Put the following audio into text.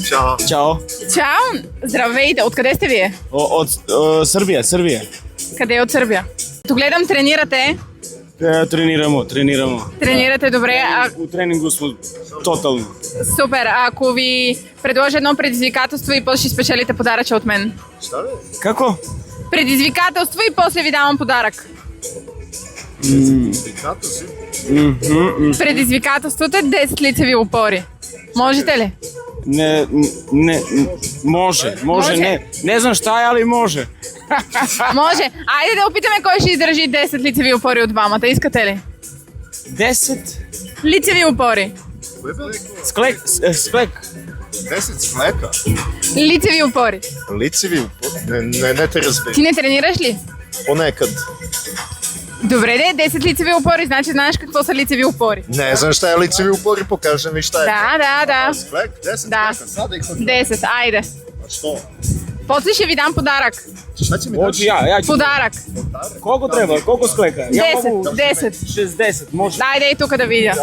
Ćao. Ćao. Ćao, здравейте, откъде сте вие? От Сърбия. Къде е от Сърбия? Тук гледам, тренирате. Тренирamo. Тренирате добре. У тренингу сме тотално. Супер, ако ви предложа едно предизвикателство и после ще спечелите подаръча от мен. Како? Предизвикателство и после ви давам подарък. Предизвикателството е 10 лицеви опори. Можете ли? Не, може, не знам šta е, али може. Може. Айде да опитаме кой ще издържи 10 лицеви опори от двамата. Искате ли? 10 Лицеви опори. склек. 10 склека. Лицеви опори. Лицеви. Не те разбира. Ти не тренираш ли? Понекад. Добре, 10 лицеви опори, значи знаеш какво са лицеви опори. Не знам šta е лицеви упори, покажи ми šta е. Да. Склек, 10 Да. склека. Sada ih 10, айде. А що? После ще ви дам подарък. Šta će mi daš? Я ću. Подарък. Колко трябва? Колко склека? 10. 60, може. Айде и тук да видя.